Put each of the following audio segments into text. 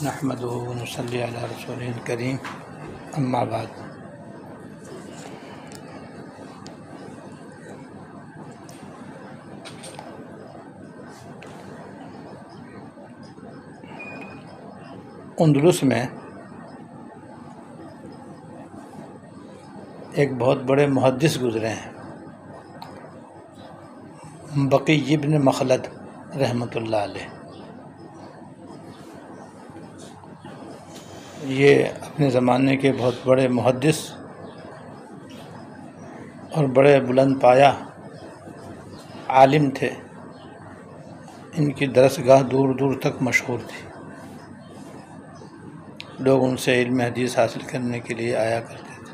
نحمدہ و نصلی علی رسولہ الکریم، اما بعد۔ اندلس میں ایک بہت بڑے محدث گزرے ہیں، بقی ابن مخلد رحمۃ اللہ علیہ۔ یہ اپنے زمانے کے بہت بڑے محدث اور بڑے بلند پایہ عالم تھے۔ ان کی درسگاہ دور دور تک مشہور تھی، لوگ ان سے علم حدیث حاصل کرنے کے لیے آیا کرتے تھے،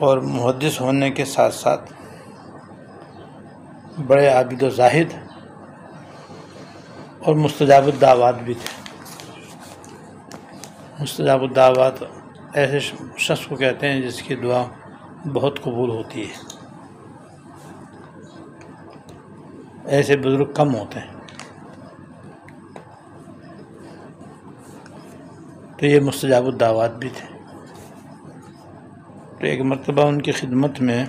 اور محدث ہونے کے ساتھ ساتھ بڑے عابد و زاہد اور مستجاب الدعوات بھی تھے۔ مستجاب الدعوات ایسے شخص کو کہتے ہیں جس کی دعا بہت قبول ہوتی ہے، ایسے بزرگ کم ہوتے ہیں۔ تو یہ مستجاب الدعوات بھی تھے۔ تو ایک مرتبہ ان کی خدمت میں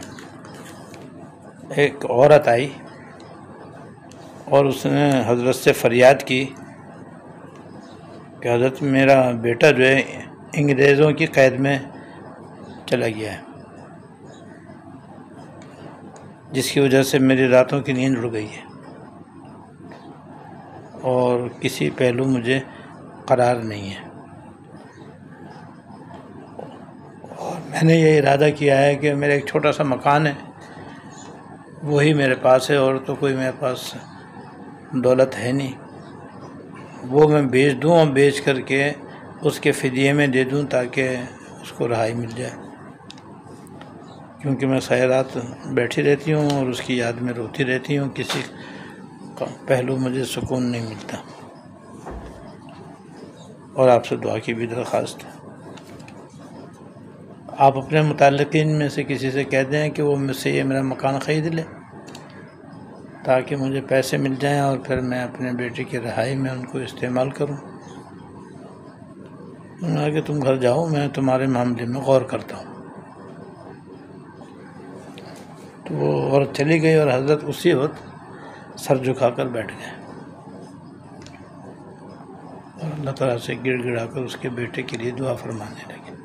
ایک عورت آئی اور اس نے حضرت سے فریاد کی کہ حضرت میرا بیٹا جو ہے انگریزوں کی قید میں چلا گیا ہے، جس کی وجہ سے میری راتوں کی نیند اڑ گئی ہے اور کسی پہلو مجھے قرار نہیں ہے، اور میں نے یہ ارادہ کیا ہے کہ میرا ایک چھوٹا سا مکان ہے، وہی میرے پاس ہے، اور تو کوئی میرے پاس دولت ہے نہیں، وہ میں بیچ دوں اور بیچ کر کے اس کے فدیے میں دے دوں تاکہ اس کو رہائی مل جائے، کیونکہ میں ساری رات بیٹھی رہتی ہوں اور اس کی یاد میں روتی رہتی ہوں، کسی کا پہلو مجھے سکون نہیں ملتا، اور آپ سے دعا کی بھی درخواست ہے۔ آپ اپنے متعلقین میں سے کسی سے کہہ دیں کہ وہ مجھ سے یہ میرا مکان خرید لے تاکہ مجھے پیسے مل جائیں اور پھر میں اپنے بیٹے کی رہائی میں ان کو استعمال کروں۔ انہوں نے کہا کہ تم گھر جاؤ، میں تمہارے معاملے میں غور کرتا ہوں۔ تو وہ عورت چلی گئی اور حضرت اسی وقت سر جھکا کر بیٹھ گئے اور اللہ تعالیٰ سے گڑ گڑا کر اس کے بیٹے کے لیے دعا فرمانے لگے۔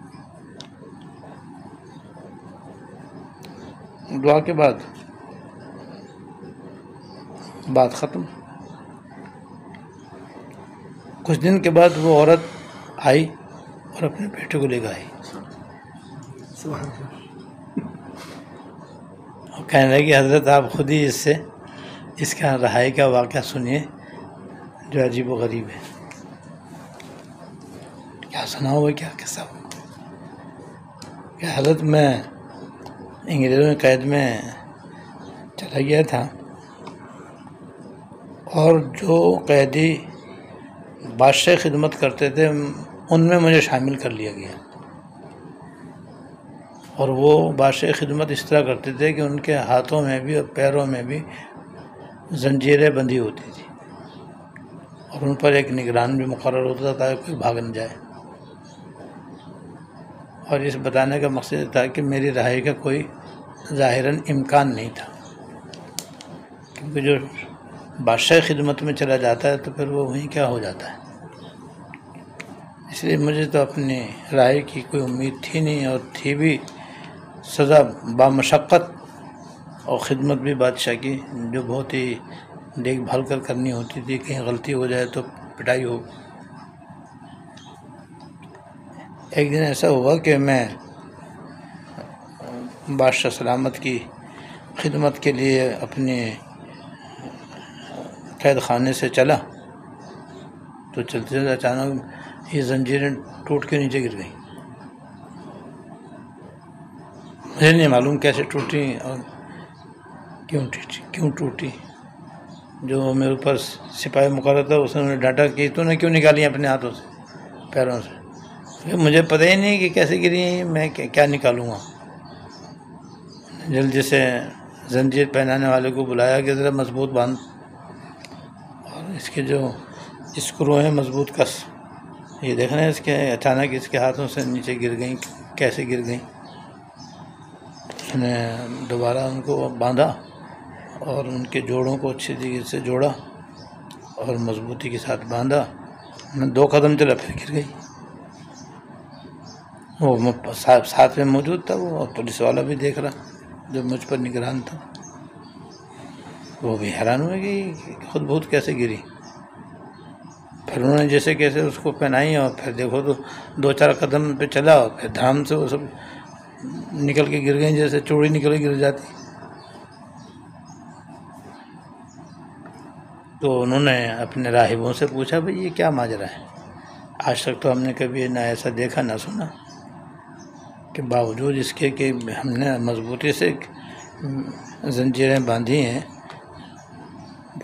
دعا کے بعد بات ختم۔ کچھ دن کے بعد وہ عورت آئی اور اپنے بیٹے کو لے کر آئی اور کہنے لگی حضرت آپ خود ہی اس کا رہائی کا واقعہ سنیے جو عجیب و غریب ہے۔ کیا سنا ہوا، کیا قصہ ہوا؟ کہ حضرت میں انگریزوں کی قید میں چلا گیا تھا اور جو قیدی بادشاہ خدمت کرتے تھے ان میں مجھے شامل کر لیا گیا، اور وہ بادشاہ خدمت اس طرح کرتے تھے کہ ان کے ہاتھوں میں بھی اور پیروں میں بھی زنجیریں بندھی ہوتی تھی، اور ان پر ایک نگران بھی مقرر ہوتا تھا تاکہ کوئی بھاگ نہ جائے۔ اور اس بتانے کا مقصد تھا کہ میری رہائی کا کوئی ظاہراً امکان نہیں تھا، کیونکہ جو بادشاہ خدمت میں چلا جاتا ہے تو پھر وہ وہیں کیا ہو جاتا ہے۔ اس لیے مجھے تو اپنی رہائی کی کوئی امید تھی نہیں، اور تھی بھی سزا بامشقت، اور خدمت بھی بادشاہ کی جو بہت ہی دیکھ بھال کر کرنی ہوتی تھی، کہیں غلطی ہو جائے تو پٹائی ہو۔ ایک دن ایسا ہوا کہ میں بادشاہ سلامت کی خدمت کے لیے اپنے قید خانے سے چلا تو چلتے چلتے اچانک یہ زنجیریں ٹوٹ کے نیچے گر گئیں۔ مجھے نہیں معلوم کیسے ٹوٹی اور کیوں ٹوٹی۔ جو میرے اوپر سپاہی مقرر تھا اس نے مجھے ڈانٹا کہ تو نے کیوں نکالی اپنے ہاتھوں سے، پیروں سے؟ مجھے پتہ ہی نہیں کہ کیسے گری ہیں، میں کیا نکالوں گا۔ جلدی سے زنجیر پہنانے والے کو بلایا کہ ذرا مضبوط باندھ، اور اس کے جو اسکرو ہیں مضبوط کس، یہ دیکھ رہے ہیں اس کے اچانک اس کے ہاتھوں سے نیچے گر گئیں، کیسے گر گئیں؟ اس نے دوبارہ ان کو باندھا اور ان کے جوڑوں کو اچھی طریقے سے جوڑا اور مضبوطی کے ساتھ باندھا. میں 2 قدم چلا پھر گر گئی. وہ ساتھ میں موجود تھا وہ، اور پولیس والا بھی دیکھ رہا جو مجھ پر نگران تھا. وہ بھی حیران ہوئے کہ خود بہت کیسے گری. پھر انہوں نے جیسے کیسے اس کو پہنائی اور پھر دیکھو تو 2-4 قدم پہ چلا اور پھر دھام سے وہ سب نکل کے گر گئیں، جیسے چوڑی نکل کے گر جاتی. تو انہوں نے اپنے راہبوں سے پوچھا بھئی یہ کیا ماجرا ہے؟ آج تک تو ہم نے کبھی نہ ایسا دیکھا نہ سنا کہ باوجود اس کے کہ ہم نے مضبوطی سے زنجیریں باندھی ہیں،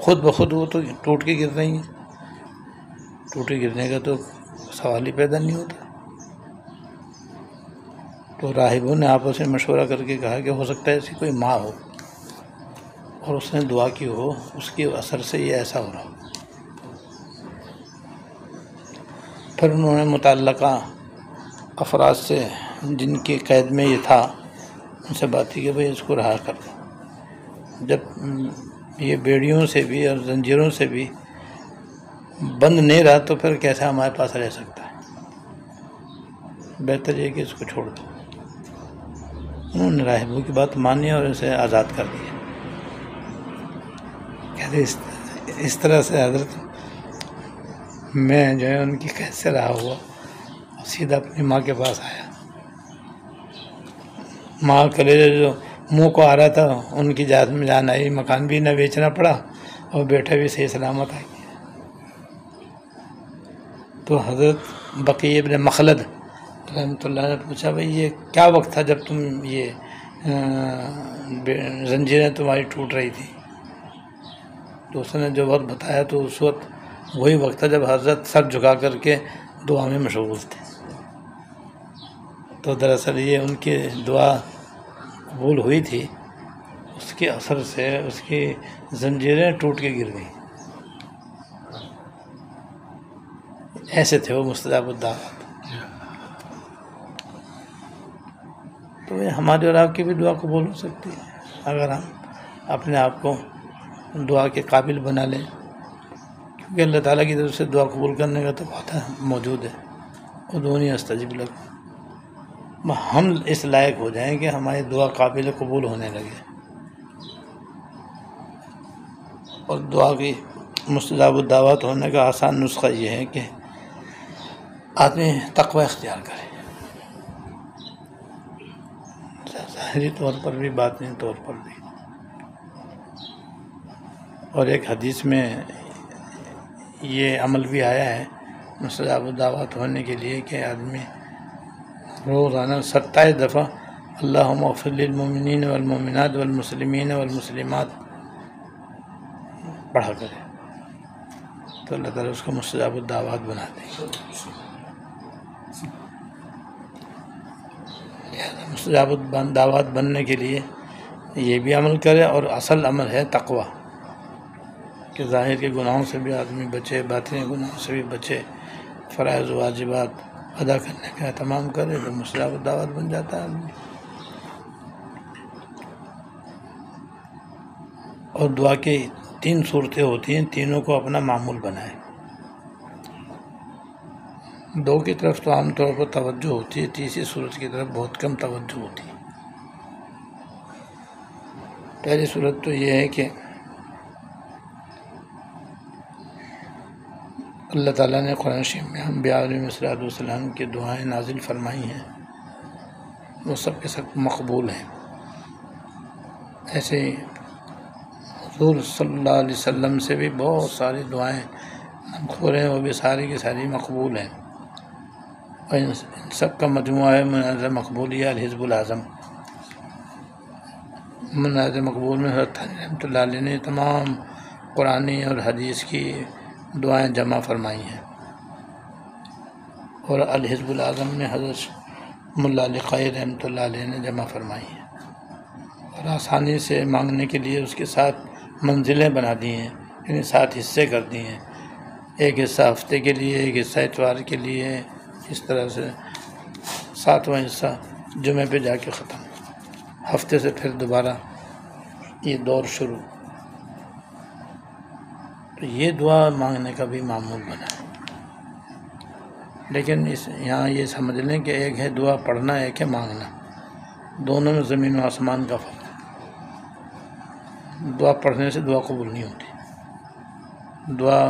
خود بخود وہ تو ٹوٹ کے گر رہی ہیں. ٹوٹے گرنے کا تو سوال ہی پیدا نہیں ہوتا. تو راہبوں نے آپس میں مشورہ کر کے کہا کہ ہو سکتا ہے ایسی کوئی ماں ہو اور اس نے دعا کی ہو، اس کے اثر سے یہ ایسا ہو رہا ہو. پھر انہوں نے متعلقہ افراد سے جن کی قید میں یہ تھا ان سے بات کی کہ بھئی اس کو رہا کر دو. جب یہ بیڑیوں سے بھی اور زنجیروں سے بھی بند نہیں رہا تو پھر کیسے ہمارے پاس رہ سکتا ہے؟ بہتر یہ کہ اس کو چھوڑ دو. انہوں نے راہبوں کی بات مانی اور اسے آزاد کر دیا. کہتے اس طرح سے حضرت میں جو ہے ان کی قید سے رہا ہوا اور سیدھا اپنی ماں کے پاس آیا. ماں کلیجہ جو منہ کو آ رہا تھا ان کی جات میں جان آئی، مکان بھی نہ بیچنا پڑا اور بیٹا بھی صحیح سلامت آ گیا. تو حضرت بقی ابن مخلد رحمۃ اللہ نے پوچھا بھئی یہ کیا وقت تھا جب تم یہ زنجیریں تمہاری ٹوٹ رہی تھی؟ تو اس نے جو وقت بتایا تو اس وقت وہی وقت تھا جب حضرت سر جھکا کر کے دعا میں مشغول تھے. تو دراصل یہ ان کی دعا قبول ہوئی تھی، اس کے اثر سے اس کی زنجیریں ٹوٹ کے گر گئیں. ایسے تھے وہ مستجاب الدعوات. تو یہ ہماری اور آپ کی بھی دعا قبول ہو سکتی ہے اگر ہم اپنے آپ کو دعا کے قابل بنا لیں، کیونکہ اللہ تعالیٰ کی طرف سے دعا قبول کرنے کا تو وعدہ موجود ہے. ادعونی استجب لکم. ہم اس لائق ہو جائیں کہ ہماری دعا قابل قبول ہونے لگے. اور دعا کی مستجاب الدعوات ہونے کا آسان نسخہ یہ ہے کہ آدمی تقوی اختیار کرے، ظاہری طور پر بھی باطنی طور پر بھی. اور ایک حدیث میں یہ عمل بھی آیا ہے مستجاب الدعوات ہونے کے لیے کہ آدمی روزانہ 27 دفعہ اللہم اغفر للمؤمنین والمؤمنات والمسلمین والمسلمات پڑھا کرے تو اللہ تعالیٰ اس کو مستجاب الدعوات بنا دے. مستجاب الدعوات بننے کے لیے یہ بھی عمل کرے، اور اصل عمل ہے تقوی، کہ ظاہر کے گناہوں سے بھی آدمی بچے، باطنی گناہوں سے بھی بچے، فرائض و واجبات ادا کرنے کا اہتمام کرے تو مستجاب الدعوات بن جاتا ہے آدمی. اور دعا کی 3 صورتیں ہوتی ہیں، تینوں کو اپنا معمول بنائے. 2 کی طرف تو عام طور پر توجہ ہوتی ہے، تیسری صورت کی طرف بہت کم توجہ ہوتی ہے. پہلی صورت تو یہ ہے کہ اللہ تعالیٰ نے قرآن شریف میں انبیاء علیہ السلام کی دعائیں نازل فرمائی ہیں، وہ سب کے سب مقبول ہیں. ایسے ہی حضور صلی اللہ علیہ وسلم سے بھی بہت ساری دعائیں منقول ہیں، وہ بھی ساری کی ساری مقبول ہیں. اور ان سب کا مجموعہ ہے منازع مقبولیہ الحزب الاعظم. منازع مقبول میں حضرت رحمۃ اللہ علیہ نے تمام قرآنی اور حدیث کی دعائیں جمع فرمائی ہیں، اور الحزب الاعظم میں حضرت ملا علی قاری رحمۃ اللہ علیہ نے جمع فرمائی ہیں. اور آسانی سے مانگنے کے لیے اس کے ساتھ منزلیں بنا دی ہیں، یعنی 7 حصے کر دی ہیں. ایک حصہ ہفتے کے لیے، ایک حصہ اتوار کے لیے، اس طرح سے 7واں حصہ جمعے پہ جا کے ختم، ہفتے سے پھر دوبارہ یہ دور شروع۔ تو یہ دعا مانگنے کا بھی معمول بنا ہے، لیکن یہاں یہ سمجھ لیں کہ ایک ہے دعا پڑھنا، ایک ہے مانگنا، دونوں میں زمین و آسمان کا فرق ہے۔ دعا پڑھنے سے دعا قبول نہیں ہوتی، دعا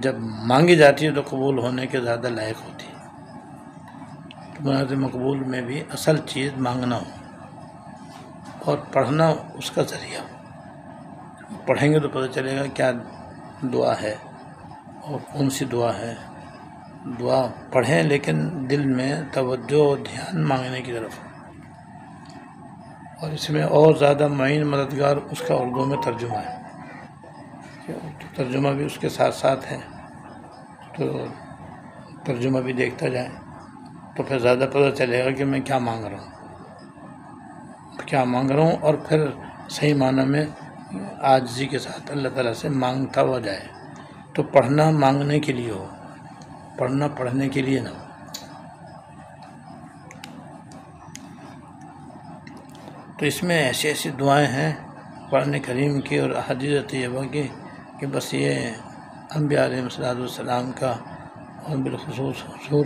جب مانگی جاتی ہے تو قبول ہونے کے زیادہ لائق ہوتی ہے۔ تو بنیاد مقبول میں بھی اصل چیز مانگنا ہو اور پڑھنا اس کا ذریعہ ہو۔ پڑھیں گے تو پتہ چلے گا کیا دعا ہے اور کون سی دعا ہے۔ دعا پڑھیں لیکن دل میں توجہ و دھیان مانگنے کی طرف، اور اس میں اور زیادہ معین مددگار اس کا اردو میں ترجمہ ہے، ترجمہ بھی اس کے ساتھ ساتھ ہے، تو ترجمہ بھی دیکھتا جائیں تو پھر زیادہ پتہ چلے گا کہ میں کیا مانگ رہا ہوں، اور پھر صحیح معنی میں عاجزی کے ساتھ اللہ تعالیٰ سے مانگتا ہوا جائے۔ تو پڑھنا مانگنے کے لیے ہو، پڑھنا پڑھنے کے لیے نہ ہو۔ تو اس میں ایسی ایسی دعائیں ہیں قرآن کریم کی اور احادیث طیبہ کی کہ بس یہ انبیاء علیہ السلام کا اور بالخصوص حضور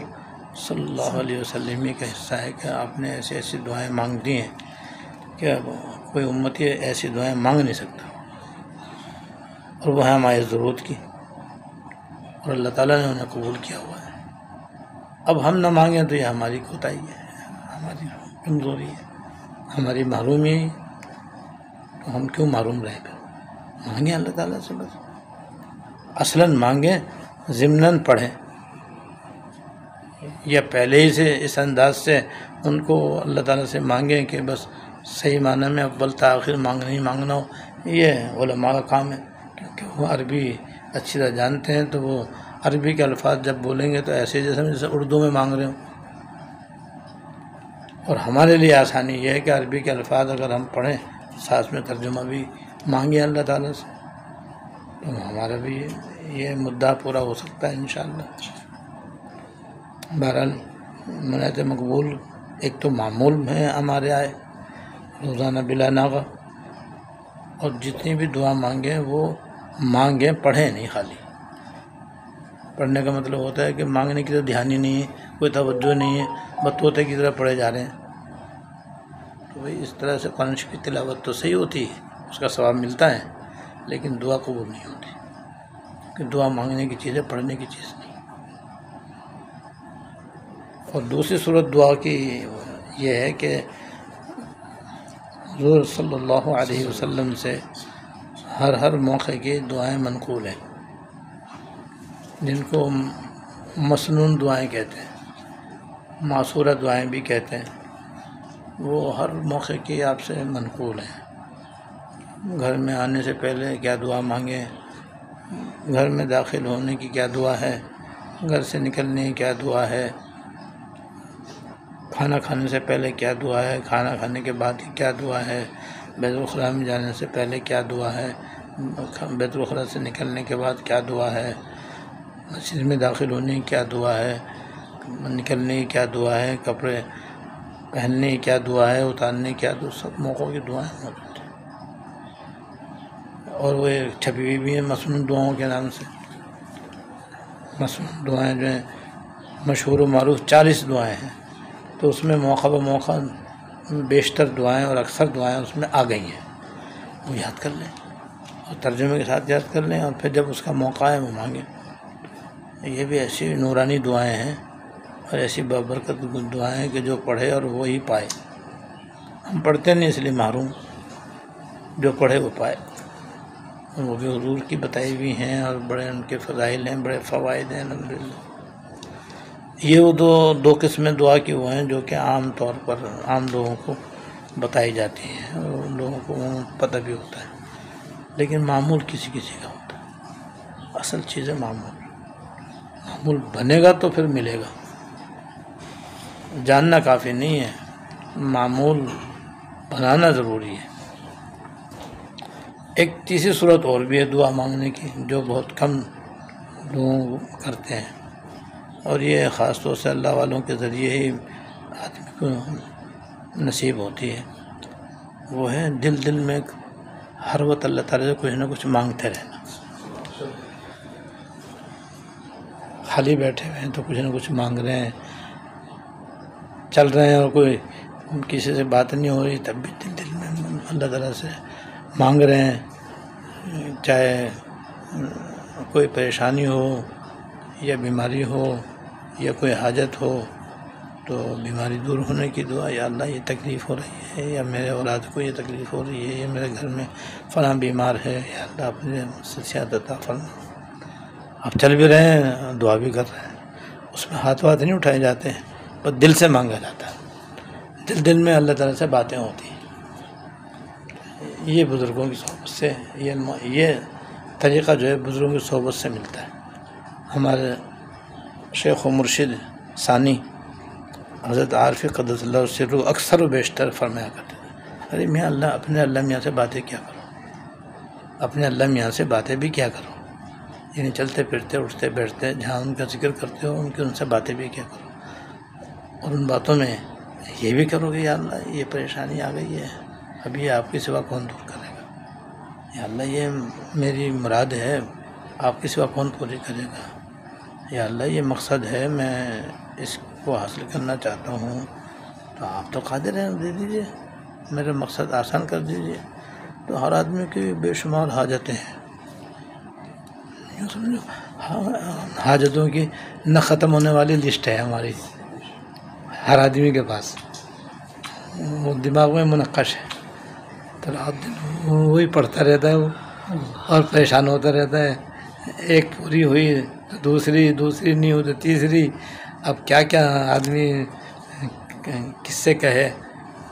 صلی اللہ علیہ وسلم کا حصہ ہے کہ آپ نے ایسی ایسی دعائیں مانگ دی ہیں کہ کوئی امتی ایسی دعائیں مانگ نہیں سکتا، اور وہ ہے ہماری ضرورت کی، اور اللہ تعالیٰ نے انہیں قبول کیا ہوا ہے۔ اب ہم نہ مانگیں تو یہ ہماری کوتاہی ہے، ہماری کمزوری ہے، ہماری محرومی ہے، تو ہم کیوں محروم رہیں گے؟ مانگیں اللہ تعالیٰ سے، بس اصلاً مانگیں، ضمناً پڑھیں، یا پہلے ہی سے اس انداز سے ان کو اللہ تعالیٰ سے مانگیں کہ بس صحیح معنی میں اول تاخیر مانگنا ہی مانگنا ہو۔ یہ علماء کا کام ہے، کیونکہ وہ عربی اچھی طرح جانتے ہیں، تو وہ عربی کے الفاظ جب بولیں گے تو ایسے جیسے اردو میں مانگ رہے ہوں۔ اور ہمارے لیے آسانی یہ ہے کہ عربی کے الفاظ اگر ہم پڑھیں ساتھ میں ترجمہ بھی مانگیں اللہ تعالیٰ سے، تو ہمارا بھی یہ مدعا پورا ہو سکتا ہے انشاءاللہ۔ بہرحال منعت مقبول ایک تو معمول ہے ہمارے آئے روزانہ بلا ناغہ، اور جتنی بھی دعا مانگیں وہ مانگیں، پڑھیں نہیں خالی۔ پڑھنے کا مطلب ہوتا ہے کہ مانگنے کی تو دھیان ہی نہیں ہے، کوئی توجہ نہیں ہے، بس طوطے کی طرح پڑھے جا رہے ہیں۔ تو بھئی اس طرح سے قرآن کی تلاوت تو صحیح ہوتی ہے، اس کا ثواب ملتا ہے، لیکن دعا قبول نہیں ہوتی، کہ دعا مانگنے کی چیز ہے، پڑھنے کی چیز نہیں۔ اور دوسری صورت دعا کی یہ ہے کہ حضور صلی اللہ علیہ وسلم سے ہر موقع کی دعائیں منقول ہیں، جن کو مسنون دعائیں کہتے ہیں، معصورہ دعائیں بھی کہتے ہیں، وہ ہر موقع کی آپ سے منقول ہیں۔ گھر میں آنے سے پہلے کیا دعا مانگیں، گھر میں داخل ہونے کی کیا دعا ہے، گھر سے نکلنے کی کیا دعا ہے، کھانا کھانے سے پہلے کیا دعا ہے، کھانا کھانے کے بعد کی کیا دعا ہے، بیت الخلاء میں جانے سے پہلے کیا دعا ہے، بیت الخلاء سے نکلنے کے بعد کیا دعا ہے، مسجد میں داخل ہونے کی کیا دعا ہے، نکلنے کی کیا دعا ہے، کپڑے پہننے کی کیا دعا ہے، اتارنے کی کیا دعا، سب موقعوں کی دعائیں موجود ہیں۔ اور وہ چھپی ہوئی بھی ہیں مسنون دعاؤں کے نام سے۔ مسنون دعائیں جو ہیں مشہور و معروف 40 دعائیں ہیں، تو اس میں موقع بہ موقع بیشتر دعائیں اور اکثر دعائیں اس میں آ گئی ہیں، وہ یاد کر لیں اور ترجمے کے ساتھ یاد کر لیں، اور پھر جب اس کا موقع ہے وہ مانگیں۔ یہ بھی ایسی نورانی دعائیں ہیں اور ایسی بابرکت دعائیں ہیں کہ جو پڑھے اور وہی پائے۔ ہم پڑھتے نہیں اس لیے محروم، جو پڑھے وہ پائے، اور وہ بھی حضور کی بتائی ہوئی ہیں، اور بڑے ان کے فضائل ہیں، بڑے فوائد ہیں الحمدللہ۔ یہ وہ دو قسمیں دعا کی وہ ہیں جو کہ عام طور پر عام لوگوں کو بتائی جاتی ہیں، اور ان لوگوں کو پتہ بھی ہوتا ہے، لیکن معمول کسی کسی کا ہوتا ہے۔ اصل چیز ہے معمول بنے گا تو پھر ملے گا، جاننا کافی نہیں ہے، معمول بنانا ضروری ہے۔ ایک تیسری صورت اور بھی ہے دعا مانگنے کی، جو بہت کم لوگ کرتے ہیں، اور یہ خاص طور سے اللہ والوں کے ذریعے ہی آدمی کو نصیب ہوتی ہے، وہ ہے دل میں ہر وقت اللہ تعالیٰ سے کچھ نہ کچھ مانگتے رہنا۔ خالی بیٹھے ہوئے ہیں تو کچھ نہ کچھ مانگ رہے ہیں، چل رہے ہیں اور کوئی کسی سے بات نہیں ہو رہی تب بھی دل میں اللہ تعالیٰ سے مانگ رہے ہیں، چاہے کوئی پریشانی ہو یا بیماری ہو یا کوئی حاجت ہو تو بیماری دور ہونے کی دعا، یا اللہ یہ تکلیف ہو رہی ہے، یا میرے اولاد کو یہ تکلیف ہو رہی ہے، یا میرے گھر میں فلاں بیمار ہے، یا اللہ اپنے صحت عطا فرما۔ اب چل بھی رہے ہیں، دعا بھی کر رہے ہیں، اس میں ہاتھ نہیں اٹھائے جاتے ہیں، بس دل سے مانگا جاتا ہے، دل میں اللہ تعالیٰ سے باتیں ہوتی ہیں۔ یہ بزرگوں کی صحبت سے، یہ طریقہ جو ہے بزرگوں کی صحبت سے ملتا ہے۔ ہمارے شیخ و مرشد ثانی حضرت عارف قدس اللہ سرہ اکثر و بیشتر فرمایا کرتے تھے، ارے میاں اپنے اللہ میاں سے باتیں کیا کرو، اپنے اللہ میاں سے باتیں بھی کیا کرو، یعنی چلتے پھرتے اٹھتے بیٹھتے جہاں ان کا ذکر کرتے ہو ان سے باتیں بھی کیا کرو، اور ان باتوں میں یہ بھی کرو کہ یا اللہ یہ پریشانی آ گئی ہے، اب یہ آپ کے سوا کون دور کرے گا، یا اللہ یہ میری مراد ہے آپ کے سوا کون پوری کرے گا، یا اللہ یہ مقصد ہے میں اس کو حاصل کرنا چاہتا ہوں، تو آپ تو قادر ہیں، دے دیجئے، میرا مقصد آسان کر دیجئے۔ تو ہر آدمی کی بے شمار حاجتیں ہیں، یوں سمجھو حاجتوں کی نہ ختم ہونے والی لسٹ ہے ہماری ہر آدمی کے پاس، وہ دماغ میں منقش ہے، تو رات دن وہی پڑھتا رہتا ہے وہ، اور پریشان ہوتا رہتا ہے، ایک پوری ہوئی تو دوسری نہیں ہوئی تو تیسری، اب کیا کیا آدمی کس سے کہے،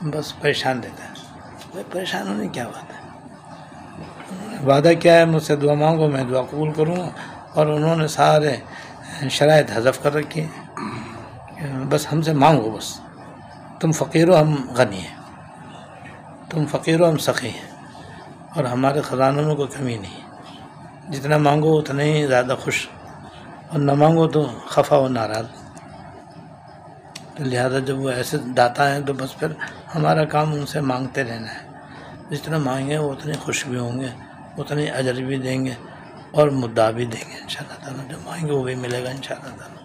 بس پریشان رہتا ہے۔ پریشان ہونے کی کیا بات ہے، وعدہ کیا ہے، مجھ سے دعا مانگو میں دعا قبول کروں، اور انہوں نے سارے شرائط حذف کر رکھی ہیں، بس ہم سے مانگو، بس تم فقیر ہو ہم غنی ہیں، تم فقیر ہو ہم سخی ہیں، اور ہمارے خزانوں میں کوئی کمی نہیں ہے، جتنا مانگو اتنا ہی زیادہ خوش، اور نہ مانگو تو خفا و ناراض۔ تو لہذا جب وہ ایسے داتا ہیں تو بس پھر ہمارا کام ان سے مانگتے رہنا ہے، جتنا مانگیں وہ اتنے خوش بھی ہوں گے، اتنے اجر بھی دیں گے اور مدعا بھی دیں گے انشاءاللہ تعالیٰ، جو مانگیں گے وہ بھی ملے گا انشاءاللہ تعالیٰ۔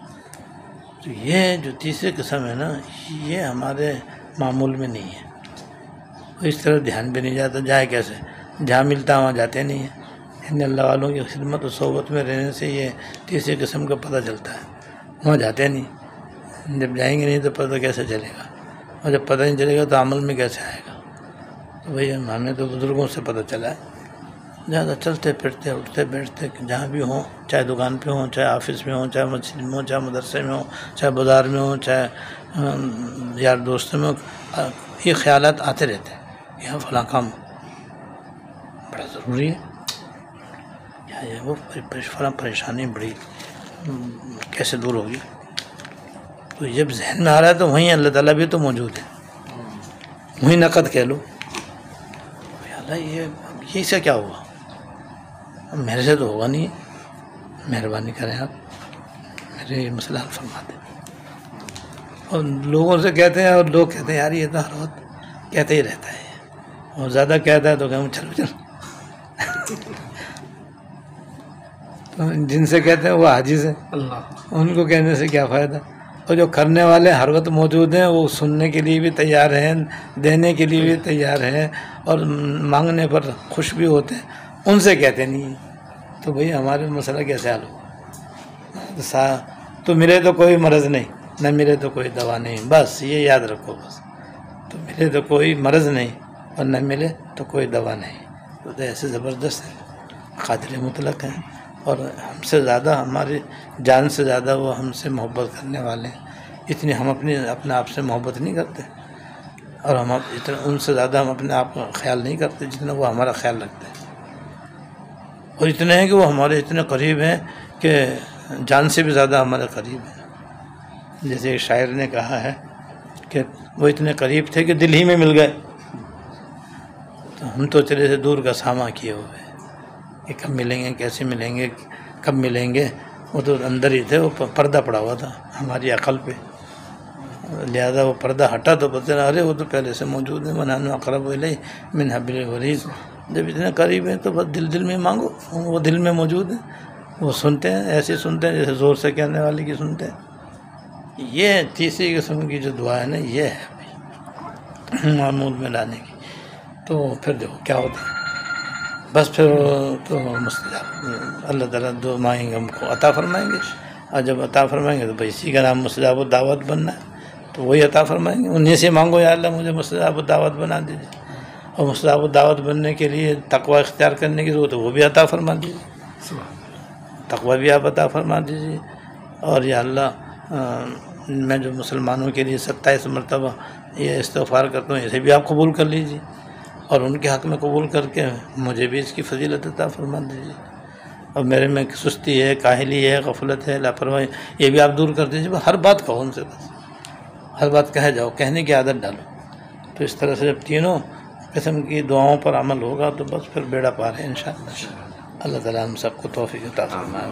تو یہ جو تیسری قسم ہے نا، یہ ہمارے معمول میں نہیں ہے، اس طرح دھیان بھی نہیں جاتا، جائے کیسے، جہاں ملتا وہاں جاتے نہیں ہیں، ان اللہ والوں کی خدمت و صحبت میں رہنے سے یہ تیسری قسم کا پتہ چلتا ہے، وہاں جاتے نہیں، جب جائیں گے نہیں تو پتہ کیسے چلے گا، اور جب پتہ نہیں چلے گا تو عمل میں کیسے آئے گا۔ تو بھئی ہمیں تو بزرگوں سے پتہ چلا ہے، زیادہ چلتے پھرتے اٹھتے بیٹھتے جہاں بھی ہوں، چاہے دکان پہ ہوں، چاہے آفس میں ہوں، چاہے مسجد میں ہوں، چاہے مدرسے میں ہوں، چاہے بازار میں ہوں، چاہے یار دوستوں میں ہوں، یہ خیالات آتے رہتے ہیں، یہاں فلاں کام بڑا ضروری ہے، یا وہ فلاں پریشانی بڑی کیسے دور ہوگی۔ تو جب ذہن میں آ رہا ہے تو وہیں اللہ تعالیٰ بھی تو موجود ہے، وہیں نقد کہہ لو، اللہ یہ سے کیا ہوا، میرے سے تو ہوگا نہیں، مہربانی کریں آپ میرے یہ مسئلہ حل فرما دیں۔ اور لوگوں سے کہتے ہیں، اور لوگ کہتے ہیں یار یہ تو ہر وقت کہتے ہی رہتا ہے، اور زیادہ کہتا ہے تو کہوں چلو تو جن سے کہتے ہیں وہ عاجز ہیں، ان کو کہنے سے کیا فائدہ، اور جو کرنے والے ہر وقت موجود ہیں وہ سننے کے لیے بھی تیار ہیں، دینے کے لیے بھی تیار ہیں، اور مانگنے پر خوش بھی ہوتے ہیں، ان سے کہتے نہیں ہیں، تو بھئی ہمارے مسئلہ کیسے حل ہو؟ تو ملے تو کوئی مرض نہیں، نہ ملے تو کوئی دوا نہیں، بس یہ یاد رکھو، بس تو ملے تو کوئی مرض نہیں اور نہ ملے تو کوئی دوا نہیں، تو ایسے زبردست ہیں، قادر مطلق ہیں، اور ہم سے زیادہ، ہماری جان سے زیادہ وہ ہم سے محبت کرنے والے ہیں، اتنی ہم اپنے آپ سے محبت نہیں کرتے، اور ہم اتنا ان سے زیادہ ہم اپنے آپ کا خیال نہیں کرتے جتنا وہ ہمارا خیال رکھتے ہیں، اور اتنے ہیں کہ وہ ہمارے اتنے قریب ہیں کہ جان سے بھی زیادہ ہمارے قریب ہیں۔ جیسے ایک شاعر نے کہا ہے کہ وہ اتنے قریب تھے کہ دل ہی میں مل گئے، تو ہم تو چلے سے دور کا ساماں کیے ہوئے کہ کب ملیں گے، کیسے ملیں گے، کب ملیں گے، وہ تو اندر ہی تھے، وہ پردہ پڑا ہوا تھا ہماری عقل پہ، لہذا وہ پردہ ہٹا تو پتہ چلا ارے وہ تو پہلے سے موجود ہے، وَنَحْنُ أَقْرَبُ إِلَيْهِ مِنْ حَبْلِ الْوَرِيدِ۔ جب اتنے قریب ہیں تو بس دل میں مانگو، وہ دل میں موجود ہیں، وہ سنتے ہیں، ایسے سنتے ہیں جیسے زور سے کہنے والے کی سنتے ہیں۔ یہ تیسری قسم کی جو دعا ہے نا، یہ ہے معمول میں لانے کی۔ تو پھر دیکھو کیا ہوتا ہے، بس پھر تو مستجاب اللہ تعالیٰ دو مانگیں گے ہم کو عطا فرمائیں گے، اور جب عطا فرمائیں گے تو بھائی اسی کا نام مستجاب الدعوت بننا ہے، تو وہی عطا فرمائیں گے۔ انہیں سے مانگو یا اللہ مجھے مستجاب الدعوت بنا دیجیے، اور مستجاب الدعوت بننے کے لیے تقوی اختیار کرنے کی ضرورت ہے، وہ بھی عطا فرما دیجیے، تقوی بھی آپ عطا فرما دیجیے۔ اور یا اللہ میں جو مسلمانوں کے لیے 27 مرتبہ یہ استغفار کرتا ہوں، اسے بھی آپ قبول کر لیجیے، اور ان کے حق میں قبول کر کے مجھے بھی اس کی فضیلت عطا فرما دیجیے۔ اور میرے میں سستی ہے، کاہلی ہے، غفلت ہے، لاپرواہی، یہ بھی آپ دور کر دیجیے۔ ہر بات کہو ان سے، بس ہر بات کہہ جاؤ، کہنے کی عادت ڈالو۔ تو اس طرح سے جب تینوں قسم کی دعاؤں پر عمل ہوگا تو بس پھر بیڑا پار ہے انشاءاللہ۔ اللہ تعالیٰ ہم سب کو توفیق عطا فرمائے۔